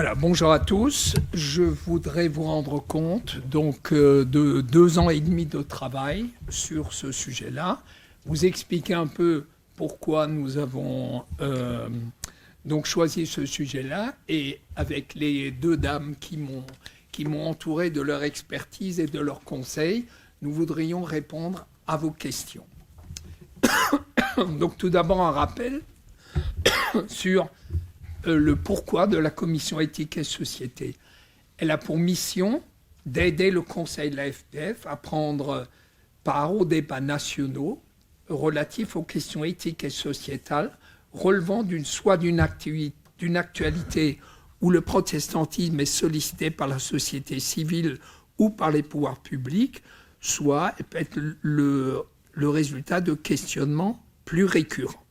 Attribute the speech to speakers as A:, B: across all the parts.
A: Voilà, bonjour à tous. Je voudrais vous rendre compte donc de 2 ans et demi de travail sur ce sujet-là, vous expliquer un peu pourquoi nous avons donc choisi ce sujet-là, et avec les 2 dames qui m'ont entouré de leur expertise et de leurs conseils, nous voudrions répondre à vos questions. Donc tout d'abord un rappel sur le pourquoi de la commission éthique et société. Elle a pour mission d'aider le conseil de la FPF à prendre part aux débats nationaux relatifs aux questions éthiques et sociétales relevant d'une actualité où le protestantisme est sollicité par la société civile ou par les pouvoirs publics, soit peut être le résultat de questionnements plus récurrents.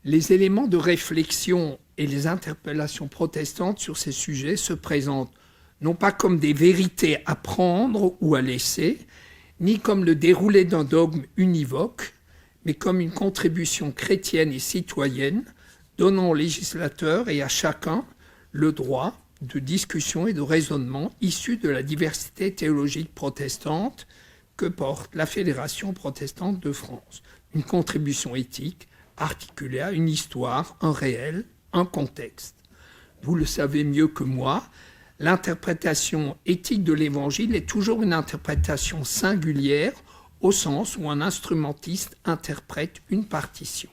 A: Les éléments de réflexion et les interpellations protestantes sur ces sujets se présentent non pas comme des vérités à prendre ou à laisser, ni comme le déroulé d'un dogme univoque, mais comme une contribution chrétienne et citoyenne donnant aux législateurs et à chacun le droit de discussion et de raisonnement issus de la diversité théologique protestante que porte la Fédération protestante de France. Une contribution éthique articulée à une histoire, un réel, un contexte. Vous le savez mieux que moi, l'interprétation éthique de l'Évangile est toujours une interprétation singulière au sens où un instrumentiste interprète une partition.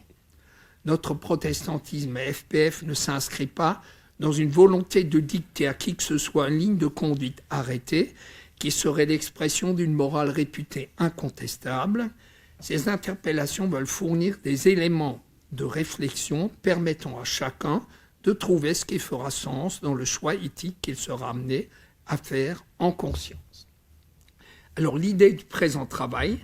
A: Notre protestantisme à FPF ne s'inscrit pas dans une volonté de dicter à qui que ce soit une ligne de conduite arrêtée qui serait l'expression d'une morale réputée incontestable. Ces interpellations veulent fournir des éléments de réflexion permettant à chacun de trouver ce qui fera sens dans le choix éthique qu'il sera amené à faire en conscience. Alors l'idée du présent travail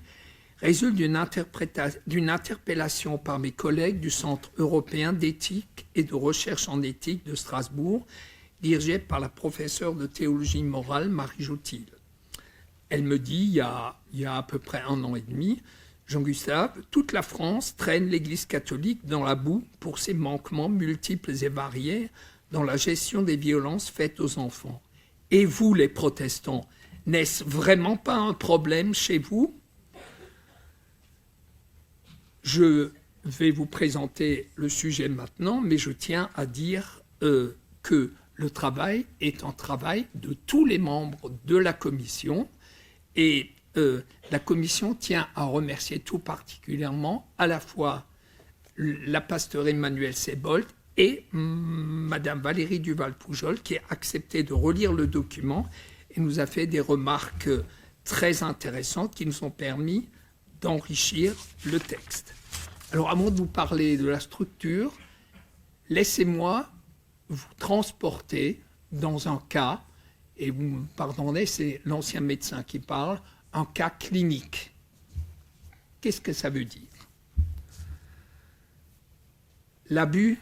A: résulte d'une interpellation par mes collègues du Centre européen d'éthique et de recherche en éthique de Strasbourg, dirigée par la professeure de théologie morale Marie Joutil. Elle me dit, il y a à peu près 1 an et demi, Jean-Gustave, toute la France traîne l'Église catholique dans la boue pour ses manquements multiples et variés dans la gestion des violences faites aux enfants. Et vous, les protestants, n'est-ce vraiment pas un problème chez vous ? Je vais vous présenter le sujet maintenant, mais je tiens à dire que le travail est un travail de tous les membres de la commission, et la commission tient à remercier tout particulièrement à la fois la pasteure Emmanuelle Sebold et Madame Valérie Duval-Poujol, qui a accepté de relire le document et nous a fait des remarques très intéressantes qui nous ont permis d'enrichir le texte. Alors, avant de vous parler de la structure, laissez-moi vous transporter dans un cas, et vous me pardonnez, c'est l'ancien médecin qui parle, un cas clinique. Qu'est-ce que ça veut dire ? L'abus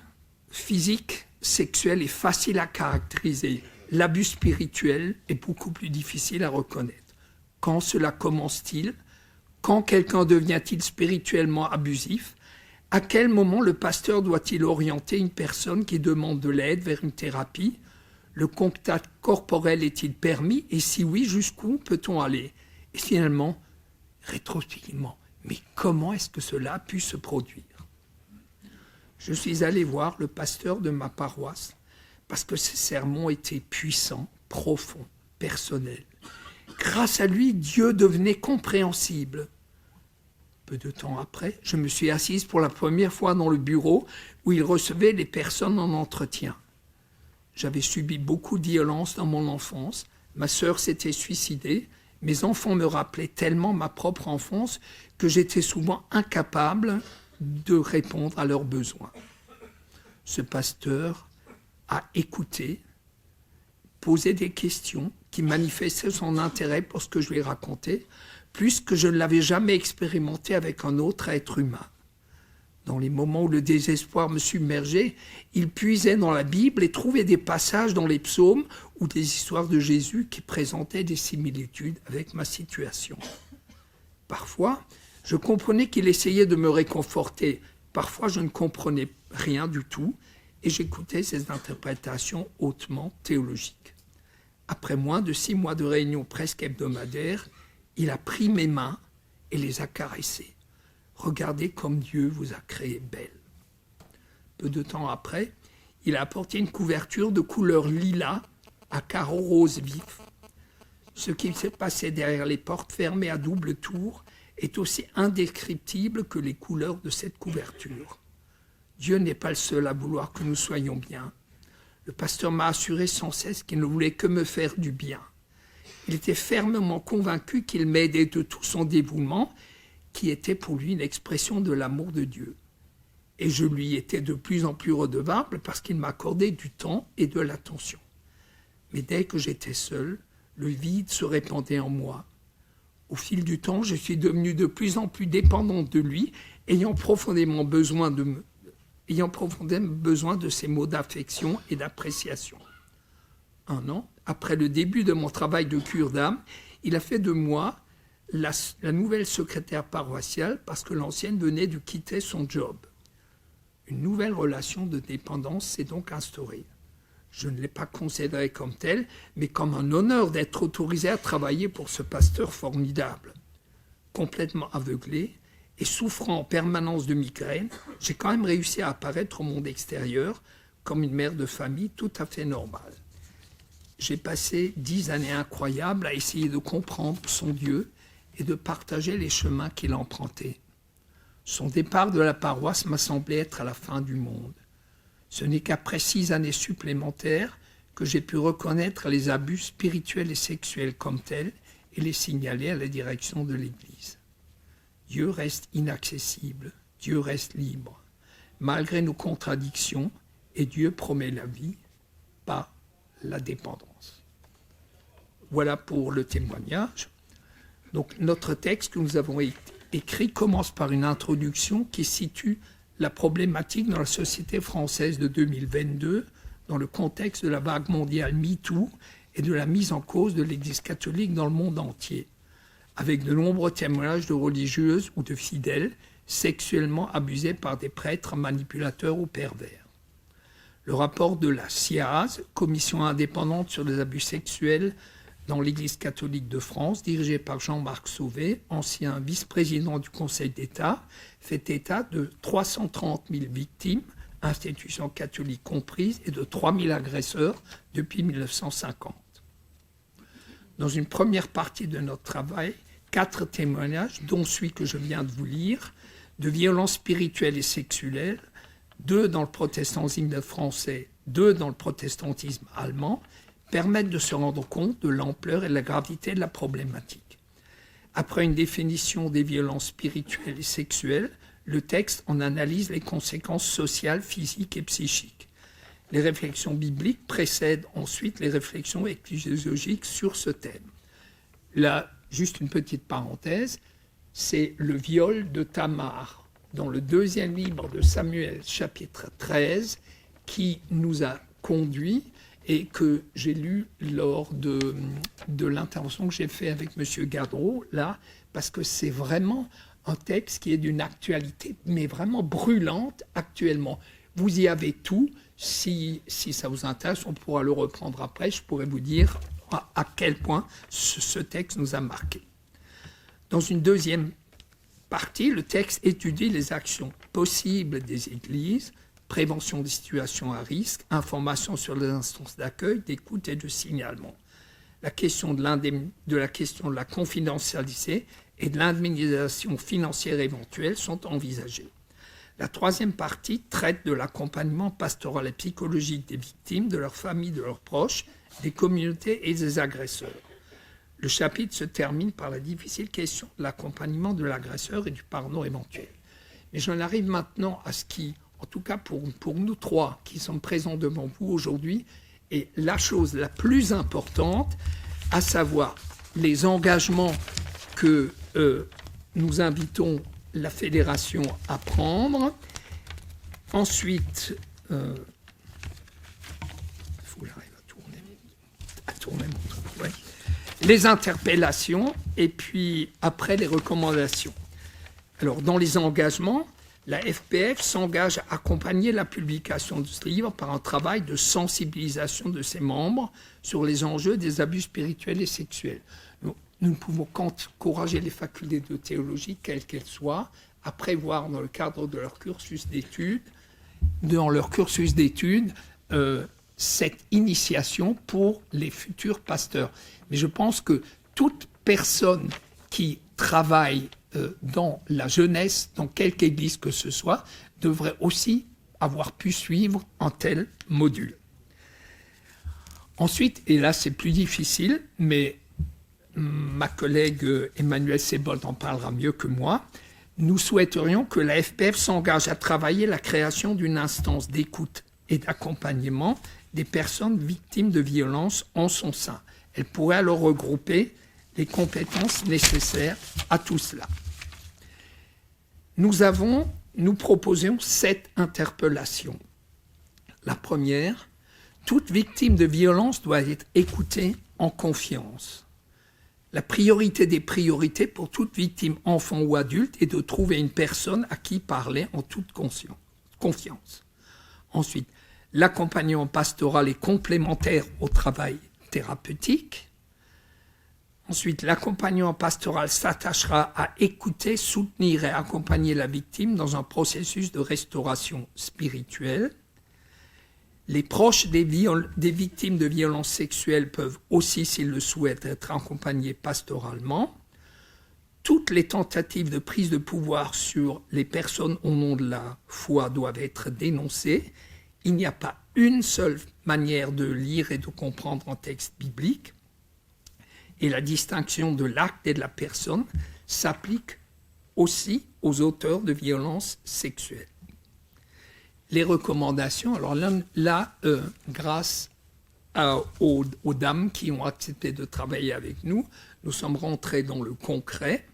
A: physique, sexuel est facile à caractériser. L'abus spirituel est beaucoup plus difficile à reconnaître. Quand cela commence-t-il ? Quand quelqu'un devient-il spirituellement abusif ? À quel moment le pasteur doit-il orienter une personne qui demande de l'aide vers une thérapie ? Le contact corporel est-il permis ? Et si oui, jusqu'où peut-on aller ? Et finalement, rétrospectivement, mais comment est-ce que cela a pu se produire ? Je suis allé voir le pasteur de ma paroisse parce que ses sermons étaient puissants, profonds, personnels. Grâce à lui, Dieu devenait compréhensible. Peu de temps après, je me suis assise pour la première fois dans le bureau où il recevait les personnes en entretien. J'avais subi beaucoup de violences dans mon enfance. Ma sœur s'était suicidée. Mes enfants me rappelaient tellement ma propre enfance que j'étais souvent incapable de répondre à leurs besoins. Ce pasteur a écouté, posé des questions qui manifestaient son intérêt pour ce que je lui racontais, plus que je ne l'avais jamais expérimenté avec un autre être humain. Dans les moments où le désespoir me submergeait, il puisait dans la Bible et trouvait des passages dans les psaumes ou des histoires de Jésus qui présentaient des similitudes avec ma situation. Parfois, je comprenais qu'il essayait de me réconforter. Parfois, je ne comprenais rien du tout. et j'écoutais ses interprétations hautement théologiques. Après moins de 6 mois de réunions presque hebdomadaires, il a pris mes mains et les a caressées. Regardez comme Dieu vous a créé belle. Peu de temps après, il a apporté une couverture de couleur lilas à carreaux roses vifs. Ce qui s'est passé derrière les portes fermées à double tour est aussi indescriptible que les couleurs de cette couverture. Dieu n'est pas le seul à vouloir que nous soyons bien. Le pasteur m'a assuré sans cesse qu'il ne voulait que me faire du bien. Il était fermement convaincu qu'il m'aidait de tout son dévouement, qui était pour lui une expression de l'amour de Dieu. Et je lui étais de plus en plus redevable parce qu'il m'accordait du temps et de l'attention. Mais dès que j'étais seul, le vide se répandait en moi. Au fil du temps, je suis devenu de plus en plus dépendante de lui, ayant profondément besoin de ses mots d'affection et d'appréciation. 1 an après le début de mon travail de cure d'âme, il a fait de moi la nouvelle secrétaire paroissiale parce que l'ancienne venait de quitter son job. Une nouvelle relation de dépendance s'est donc instaurée. Je ne l'ai pas considéré comme tel, mais comme un honneur d'être autorisé à travailler pour ce pasteur formidable. Complètement aveuglé et souffrant en permanence de migraine, j'ai quand même réussi à apparaître au monde extérieur comme une mère de famille tout à fait normale. J'ai passé 10 années incroyables à essayer de comprendre son Dieu et de partager les chemins qu'il empruntait. Son départ de la paroisse m'a semblé être à la fin du monde. Ce n'est qu'après 6 années supplémentaires que j'ai pu reconnaître les abus spirituels et sexuels comme tels et les signaler à la direction de l'Église. Dieu reste inaccessible, Dieu reste libre, malgré nos contradictions, et Dieu promet la vie, pas la dépendance. Voilà pour le témoignage. Donc notre texte que nous avons écrit commence par une introduction qui situe la problématique dans la société française de 2022 dans le contexte de la vague mondiale MeToo et de la mise en cause de l'Église catholique dans le monde entier, avec de nombreux témoignages de religieuses ou de fidèles sexuellement abusés par des prêtres manipulateurs ou pervers. Le rapport de la CIAZ, Commission indépendante sur les abus sexuels dans l'Église catholique de France, dirigée par Jean-Marc Sauvé, ancien vice-président du Conseil d'État, fait état de 330 000 victimes, institutions catholiques comprises, et de 3 000 agresseurs depuis 1950. Dans une première partie de notre travail, 4 témoignages, dont celui que je viens de vous lire, de violences spirituelles et sexuelles, 2 dans le protestantisme français, 2 dans le protestantisme allemand, permettent de se rendre compte de l'ampleur et de la gravité de la problématique. Après une définition des violences spirituelles et sexuelles, le texte en analyse les conséquences sociales, physiques et psychiques. Les réflexions bibliques précèdent ensuite les réflexions ecclésiologiques sur ce thème. Là, juste une petite parenthèse, c'est le viol de Tamar dans le 2e livre de Samuel, chapitre 13, qui nous a conduits et que j'ai lu lors de l'intervention que j'ai faite avec M. Gadreau, là, parce que c'est vraiment un texte qui est d'une actualité, mais vraiment brûlante actuellement. Vous y avez tout. Si ça vous intéresse, on pourra le reprendre après. Je pourrais vous dire à quel point ce texte nous a marqué. Dans une deuxième partie, le texte étudie les actions possibles des églises, prévention des situations à risque, information sur les instances d'accueil, d'écoute et de signalement. La question de la confidentialité et de l'indemnisation financière éventuelle sont envisagées. La 3e partie traite de l'accompagnement pastoral et psychologique des victimes, de leurs familles, de leurs proches, des communautés et des agresseurs. Le chapitre se termine par la difficile question de l'accompagnement de l'agresseur et du pardon éventuel. Mais j'en arrive maintenant à ce qui, en tout cas pour nous 3 qui sommes présents devant vous aujourd'hui, est la chose la plus importante, à savoir les engagements que nous invitons la fédération à prendre. Ensuite, il faut que j'arrive à tourner mon truc, ouais. Les interpellations et puis après les recommandations. Alors dans les engagements, La FPF s'engage à accompagner la publication de ce livre par un travail de sensibilisation de ses membres sur les enjeux des abus spirituels et sexuels. Nous ne pouvons qu'encourager les facultés de théologie, quelles qu'elles soient, à prévoir dans le cadre de leur cursus d'études, cette initiation pour les futurs pasteurs. Mais je pense que toute personne qui travaille dans la jeunesse, dans quelque église que ce soit, devrait aussi avoir pu suivre un tel module. Ensuite, et là c'est plus difficile, mais ma collègue Emmanuelle Sebold en parlera mieux que moi, nous souhaiterions que la FPF s'engage à travailler la création d'une instance d'écoute et d'accompagnement des personnes victimes de violences en son sein. Elle pourrait alors regrouper les compétences nécessaires à tout cela. Nous proposons 7 interpellations. La première, toute victime de violence doit être écoutée en confiance. La priorité des priorités pour toute victime, enfant ou adulte, est de trouver une personne à qui parler en toute confiance. Ensuite, l'accompagnement pastoral est complémentaire au travail thérapeutique. Ensuite, l'accompagnement pastoral s'attachera à écouter, soutenir et accompagner la victime dans un processus de restauration spirituelle. Les proches des victimes de violences sexuelles peuvent aussi, s'ils le souhaitent, être accompagnés pastoralement. Toutes les tentatives de prise de pouvoir sur les personnes au nom de la foi doivent être dénoncées. Il n'y a pas une seule manière de lire et de comprendre un texte biblique. Et la distinction de l'acte et de la personne s'applique aussi aux auteurs de violences sexuelles. Les recommandations, alors là grâce aux dames qui ont accepté de travailler avec nous, nous sommes rentrés dans le concret.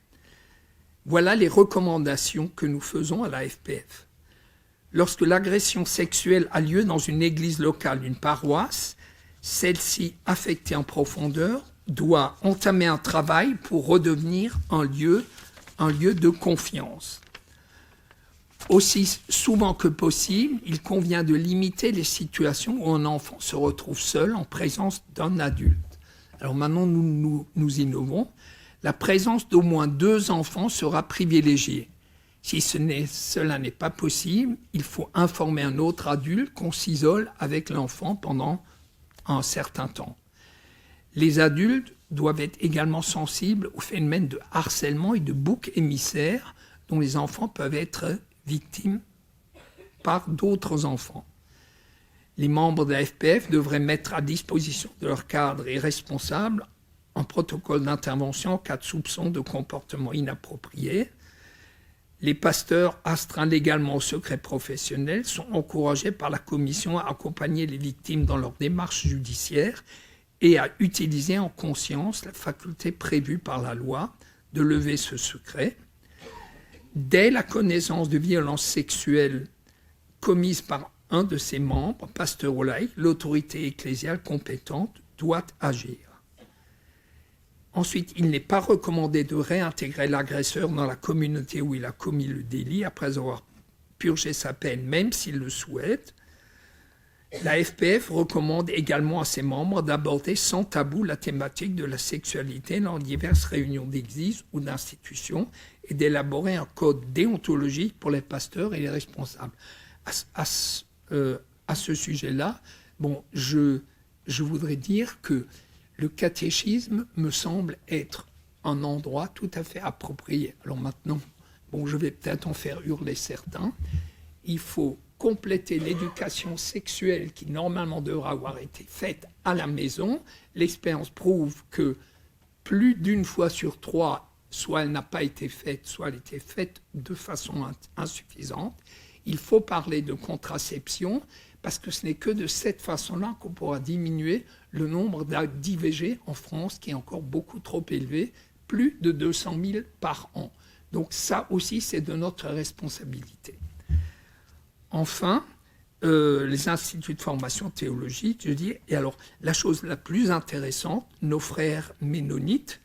A: Voilà les recommandations que nous faisons à la FPF. Lorsque l'agression sexuelle a lieu dans une église locale, une paroisse, celle-ci, affectée en profondeur, doit entamer un travail pour redevenir un lieu de confiance. Aussi souvent que possible, il convient de limiter les situations où un enfant se retrouve seul en présence d'un adulte. Alors maintenant, nous innovons. La présence d'au moins 2 enfants sera privilégiée. Si cela n'est pas possible, il faut informer un autre adulte qu'on s'isole avec l'enfant pendant un certain temps. Les adultes doivent être également sensibles au phénomène de harcèlement et de bouc émissaire dont les enfants peuvent être victimes par d'autres enfants. Les membres de la FPF devraient mettre à disposition de leurs cadres et responsables un protocole d'intervention en cas de soupçon de comportement inapproprié. Les pasteurs astreints légalement au secret professionnel sont encouragés par la commission à accompagner les victimes dans leur démarche judiciaire et à utiliser en conscience la faculté prévue par la loi de lever ce secret. Dès la connaissance de violences sexuelles commises par un de ses membres, pasteur ou laïc, l'autorité ecclésiale compétente doit agir. Ensuite, il n'est pas recommandé de réintégrer l'agresseur dans la communauté où il a commis le délit après avoir purgé sa peine, même s'il le souhaite. La FPF recommande également à ses membres d'aborder sans tabou la thématique de la sexualité dans diverses réunions d'église ou d'institutions et d'élaborer un code déontologique pour les pasteurs et les responsables. À ce sujet-là, je voudrais dire que le catéchisme me semble être un endroit tout à fait approprié. Alors maintenant, je vais peut-être en faire hurler certains. Il faut compléter l'éducation sexuelle qui normalement devra avoir été faite à la maison. L'expérience prouve que plus d'une fois sur 3, soit elle n'a pas été faite, soit elle était faite de façon insuffisante. Il faut parler de contraception parce que ce n'est que de cette façon-là qu'on pourra diminuer le nombre d'IVG en France qui est encore beaucoup trop élevé, plus de 200 000 par an. Donc ça aussi, c'est de notre responsabilité. Enfin, les instituts de formation théologique, je dis, et alors la chose la plus intéressante, nos frères ménonites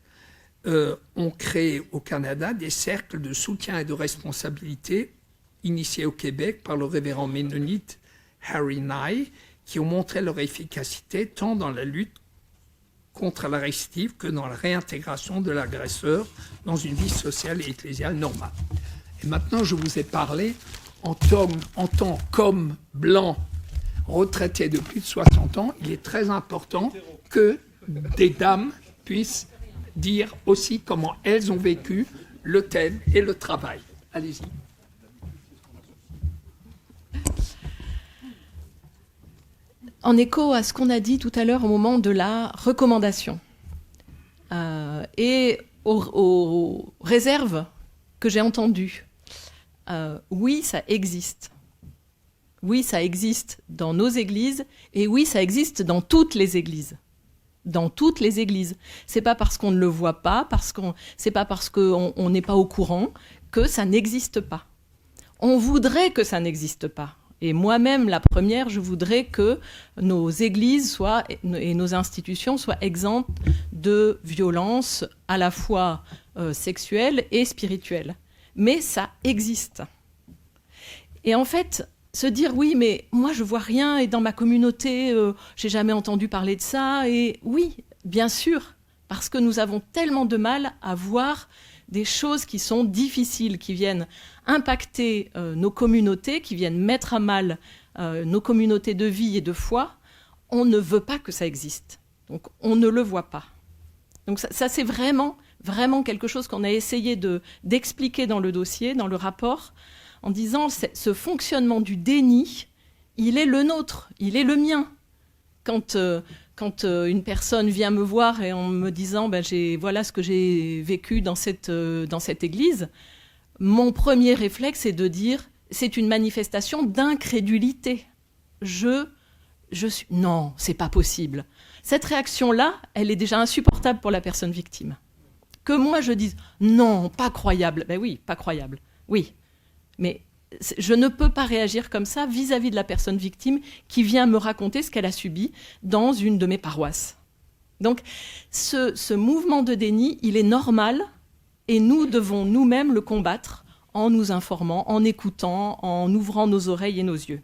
A: ont créé au Canada des cercles de soutien et de responsabilité initiées au Québec par le révérend ménonite Harry Nye, qui ont montré leur efficacité tant dans la lutte contre la récidive que dans la réintégration de l'agresseur dans une vie sociale et ecclésiale normale. Et maintenant, je vous ai parlé en tant qu'homme blanc retraité de plus de 60 ans, il est très important que des dames puissent dire aussi comment elles ont vécu le thème et le travail. Allez-y.
B: En écho à ce qu'on a dit tout à l'heure au moment de la recommandation et aux réserves que j'ai entendues, oui, ça existe. Oui, ça existe dans nos églises et oui, ça existe dans toutes les églises. Dans toutes les églises. C'est pas parce qu'on ne le voit pas, c'est pas parce qu'on n'est pas au courant que ça n'existe pas. On voudrait que ça n'existe pas. Et moi-même, la première, je voudrais que nos églises et nos institutions soient exemptes de violences à la fois sexuelles et spirituelles. Mais ça existe. Et en fait, se dire oui, mais moi je vois rien et dans ma communauté, j'ai jamais entendu parler de ça. Et oui, bien sûr, parce que nous avons tellement de mal à voir des choses qui sont difficiles, qui viennent impacter nos communautés, qui viennent mettre à mal nos communautés de vie et de foi. On ne veut pas que ça existe. Donc on ne le voit pas. Donc ça c'est vraiment quelque chose qu'on a essayé d'expliquer dans le dossier, dans le rapport, en disant ce fonctionnement du déni, il est le nôtre, il est le mien. Quand une personne vient me voir et en me disant voilà ce que j'ai vécu dans cette église, mon premier réflexe est de dire c'est une manifestation d'incrédulité. Non, c'est pas possible. Cette réaction-là, elle est déjà insupportable pour la personne victime. Que moi je dise non, pas croyable. Ben oui, pas croyable. Oui. Mais je ne peux pas réagir comme ça vis-à-vis de la personne victime qui vient me raconter ce qu'elle a subi dans une de mes paroisses. Donc, ce mouvement de déni, il est normal et nous devons nous-mêmes le combattre en nous informant, en écoutant, en ouvrant nos oreilles et nos yeux.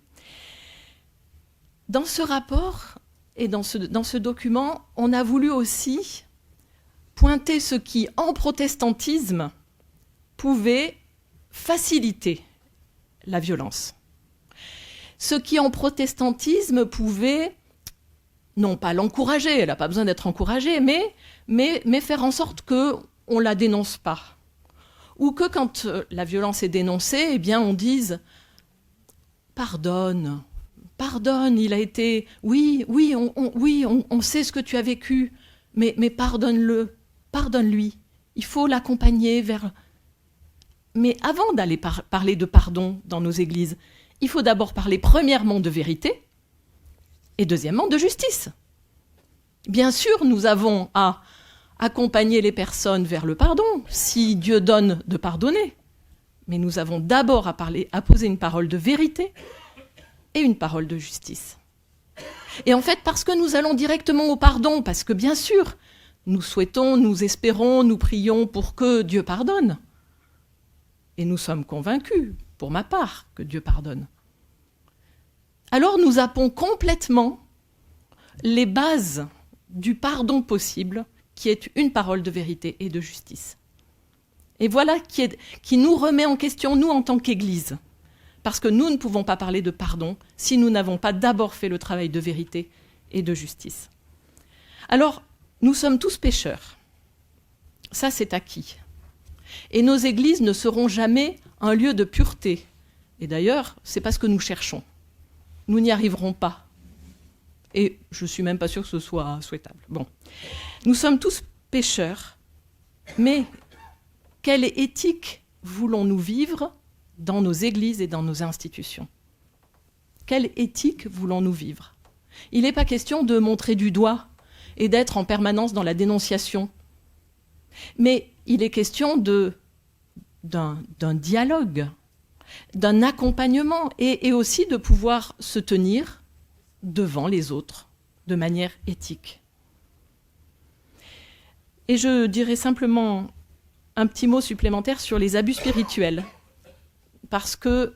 B: Dans ce rapport et dans ce document, on a voulu aussi pointer ce qui, en protestantisme, pouvait faciliter la violence. Ce qui en protestantisme pouvait, non pas l'encourager, elle n'a pas besoin d'être encouragée, mais faire en sorte qu'on ne la dénonce pas. Ou que quand la violence est dénoncée, eh bien on dise « pardonne, il a été... Oui, on sait ce que tu as vécu, mais pardonne-le, pardonne-lui. Il faut l'accompagner vers... » Mais avant d'aller parler de pardon dans nos églises, il faut d'abord parler premièrement de vérité et deuxièmement de justice. Bien sûr, nous avons à accompagner les personnes vers le pardon, si Dieu donne de pardonner. Mais nous avons d'abord à poser une parole de vérité et une parole de justice. Et en fait, parce que nous allons directement au pardon, parce que bien sûr, nous souhaitons, nous espérons, nous prions pour que Dieu pardonne. Et nous sommes convaincus, pour ma part, que Dieu pardonne. Alors nous zappons complètement les bases du pardon possible, qui est une parole de vérité et de justice. Et voilà qui nous remet en question, nous, en tant qu'Église. Parce que nous ne pouvons pas parler de pardon si nous n'avons pas d'abord fait le travail de vérité et de justice. Alors, nous sommes tous pécheurs. Ça, c'est acquis. Et nos églises ne seront jamais un lieu de pureté. Et d'ailleurs, c'est pas ce que nous cherchons. Nous n'y arriverons pas. Et je suis même pas sûre que ce soit souhaitable. Bon. Nous sommes tous pécheurs, mais quelle éthique voulons-nous vivre dans nos églises et dans nos institutions? Quelle éthique voulons-nous vivre? Il n'est pas question de montrer du doigt et d'être en permanence dans la dénonciation. Mais il est question d'un dialogue, d'un accompagnement et aussi de pouvoir se tenir devant les autres de manière éthique. Et je dirais simplement un petit mot supplémentaire sur les abus spirituels, parce que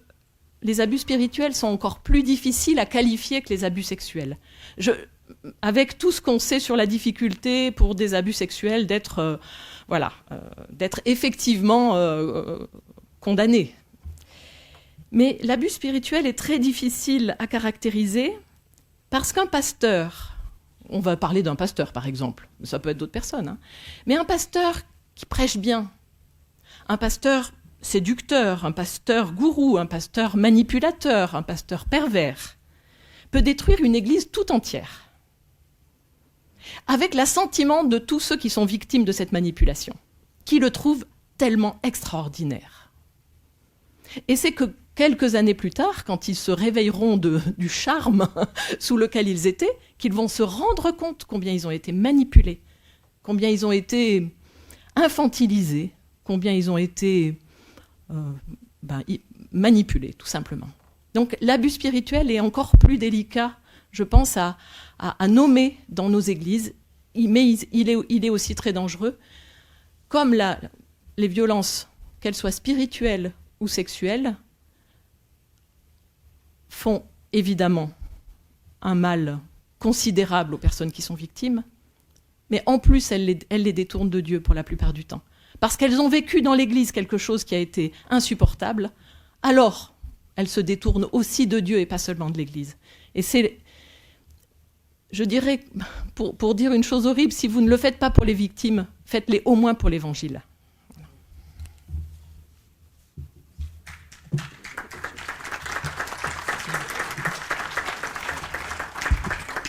B: les abus spirituels sont encore plus difficiles à qualifier que les abus sexuels. Avec tout ce qu'on sait sur la difficulté pour des abus sexuels d'être effectivement condamné. Mais l'abus spirituel est très difficile à caractériser parce qu'un pasteur, on va parler d'un pasteur par exemple, ça peut être d'autres personnes, hein, mais un pasteur qui prêche bien, un pasteur séducteur, un pasteur gourou, un pasteur manipulateur, un pasteur pervers, peut détruire une église tout entière, avec l'assentiment de tous ceux qui sont victimes de cette manipulation, qui le trouvent tellement extraordinaire. Et c'est que quelques années plus tard, quand ils se réveilleront du charme sous lequel ils étaient, qu'ils vont se rendre compte combien ils ont été manipulés, combien ils ont été infantilisés, combien ils ont été manipulés, tout simplement. Donc l'abus spirituel est encore plus délicat, je pense, à nommer dans nos églises, mais il est aussi très dangereux. Comme les violences, qu'elles soient spirituelles ou sexuelles, font évidemment un mal considérable aux personnes qui sont victimes, mais en plus, elles les détournent de Dieu pour la plupart du temps. Parce qu'elles ont vécu dans l'Église quelque chose qui a été insupportable, alors elles se détournent aussi de Dieu et pas seulement de l'Église. Et c'est, je dirais, pour dire une chose horrible, si vous ne le faites pas pour les victimes, faites-les au moins pour l'Évangile.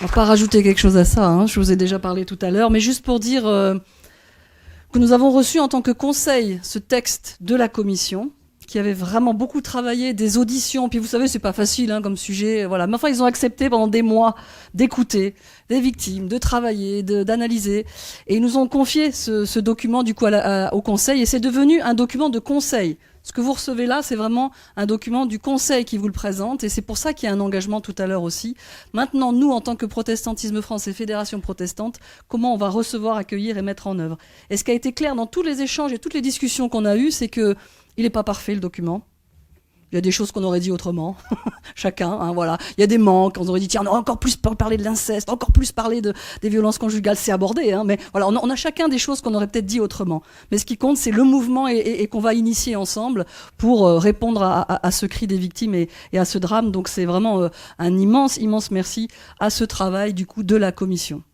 C: On va pas rajouter quelque chose à ça, hein. Je vous ai déjà parlé tout à l'heure, mais juste pour dire que nous avons reçu en tant que conseil ce texte de la commission, qui avait vraiment beaucoup travaillé, des auditions, puis vous savez, c'est pas facile comme sujet, voilà. Mais enfin, ils ont accepté pendant des mois d'écouter des victimes, de travailler, d'analyser, et ils nous ont confié ce document du coup au conseil, et c'est devenu un document de conseil. Ce que vous recevez là, c'est vraiment un document du Conseil qui vous le présente, et c'est pour ça qu'il y a un engagement tout à l'heure aussi. Maintenant, nous, en tant que Protestantisme France et Fédération protestante, comment on va recevoir, accueillir et mettre en œuvre. Et ce qui a été clair dans tous les échanges et toutes les discussions qu'on a eues, c'est qu'il n'est pas parfait, le document. Il y a des choses qu'on aurait dit autrement, chacun, voilà. Il y a des manques, on aurait dit, tiens, on aurait encore plus parlé de l'inceste, encore plus parlé des violences conjugales, c'est abordé, mais voilà, on a chacun des choses qu'on aurait peut-être dit autrement. Mais ce qui compte, c'est le mouvement et qu'on va initier ensemble pour répondre à ce cri des victimes et à ce drame. Donc c'est vraiment un immense, immense merci à ce travail, du coup, de la Commission.